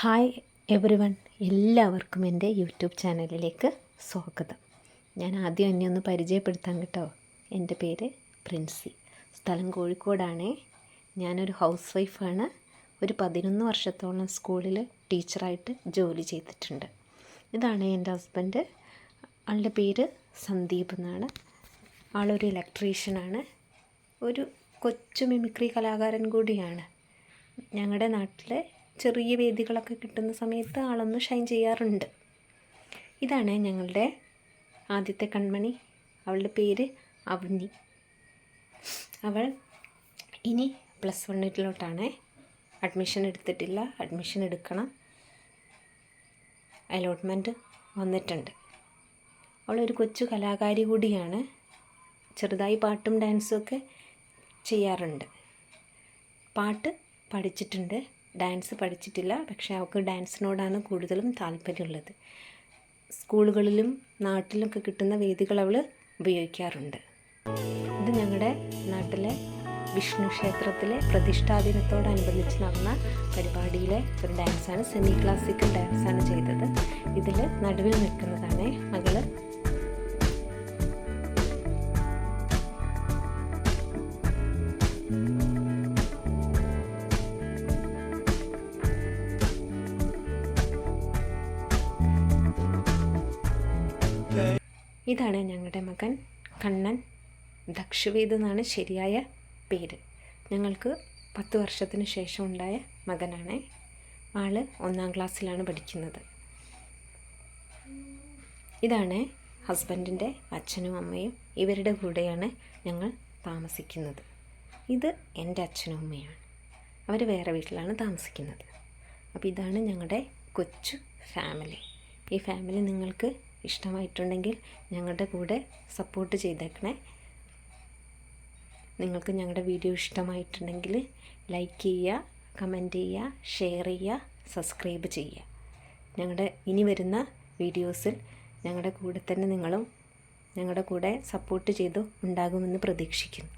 Hi every one, എല്ലാവർക്കും എൻ്റെ YouTube ചാനലിലേക്ക് സ്വാഗതം. ഞാൻ ആദ്യം എന്നെ ഒന്ന് പരിചയപ്പെടുത്താം കേട്ടോ. എൻ്റെ പേര് പ്രിൻസി, സ്ഥലം കോഴിക്കോടാണേ. ഞാനൊരു ഹൗസ് വൈഫാണ്. ഒരു 11 വർഷത്തോളം സ്കൂളിൽ ടീച്ചറായിട്ട് ജോലി ചെയ്തിട്ടുണ്ട്. ഇതാണ് എൻ്റെ ഹസ്ബൻഡ്. ആളുടെ പേര് സന്ദീപ് എന്നാണ്. ആളൊരു ഇലക്ട്രീഷ്യനാണ്. ഒരു കൊച്ചു മിമിക്രി കലാകാരൻ കൂടിയാണ്. ഞങ്ങളുടെ നാട്ടിലെ ചെറിയ വേദികളൊക്കെ കിട്ടുന്ന സമയത്ത് ആളൊന്ന് ഷൈൻ ചെയ്യാറുണ്ട്. ഇതാണ് ഞങ്ങളുടെ ആദ്യത്തെ കൺമണി. അവളുടെ പേര് അവനി. അവൾ ഇനി +1 അഡ്മിഷൻ എടുത്തിട്ടില്ല. അഡ്മിഷൻ എടുക്കണം. അലോട്ട്മെൻറ്റ് വന്നിട്ടുണ്ട്. അവളൊരു കൊച്ചു കലാകാരി കൂടിയാണ്. ചെറുതായി പാട്ടും ഡാൻസും ഒക്കെ ചെയ്യാറുണ്ട്. പാട്ട് പഠിച്ചിട്ടുണ്ട്, ഡാൻസ് പഠിച്ചിട്ടില്ല. പക്ഷേ അവൾക്ക് ഡാൻസിനോടാണ് കൂടുതലും താല്പര്യമുള്ളത്. സ്കൂളുകളിലും നാട്ടിലൊക്കെ കിട്ടുന്ന വേദികൾ അവൾ ഉപയോഗിക്കാറുണ്ട്. ഇത് ഞങ്ങളുടെ നാട്ടിലെ വിഷ്ണു ക്ഷേത്രത്തിലെ പ്രതിഷ്ഠാ ദിനത്തോടനുബന്ധിച്ച് നടന്ന പരിപാടിയിലെ ഒരു ഡാൻസാണ്. സെമി ക്ലാസിക്കൽ ഡാൻസാണ് ചെയ്തത്. ഇതിൽ നടുവിൽ നിൽക്കുന്നതാണ് മകള്. ഇതാണ് ഞങ്ങളുടെ മകൻ കണ്ണൻ. ദക്ഷവേദ് എന്നാണ് ശരിയായ പേര്. ഞങ്ങൾക്ക് 10 വർഷത്തിന് ശേഷം ഉണ്ടായ മകനാണ്. ആൾ 1ാം ക്ലാസ്സിലാണ് പഠിക്കുന്നത്. ഇതാണ് ഹസ്ബൻഡിൻ്റെ അച്ഛനും അമ്മയും. ഇവരുടെ കൂടെയാണ് ഞങ്ങൾ താമസിക്കുന്നത്. ഇത് എൻ്റെ അച്ഛനും അമ്മയാണ്. അവർ വേറെ വീട്ടിലാണ് താമസിക്കുന്നത്. അപ്പോൾ ഇതാണ് ഞങ്ങളുടെ കൊച്ചു ഫാമിലി. ഈ ഫാമിലി നിങ്ങൾക്ക് ഇഷ്ടമായിട്ടുണ്ടെങ്കിൽ ഞങ്ങളുടെ കൂടെ സപ്പോർട്ട് ചെയ്തേക്കണേ. നിങ്ങൾക്ക് ഞങ്ങളുടെ വീഡിയോ ഇഷ്ടമായിട്ടുണ്ടെങ്കിൽ ലൈക്ക് ചെയ്യുക, കമൻറ്റ് ചെയ്യുക, ഷെയർ ചെയ്യുക, സബ്സ്ക്രൈബ് ചെയ്യുക. ഞങ്ങളുടെ ഇനി വരുന്ന വീഡിയോസിൽ ഞങ്ങളുടെ കൂടെ തന്നെ നിങ്ങളും ഞങ്ങളുടെ കൂടെ സപ്പോർട്ട് ചെയ്തു ഉണ്ടാകുമെന്ന് പ്രതീക്ഷിക്കുന്നു.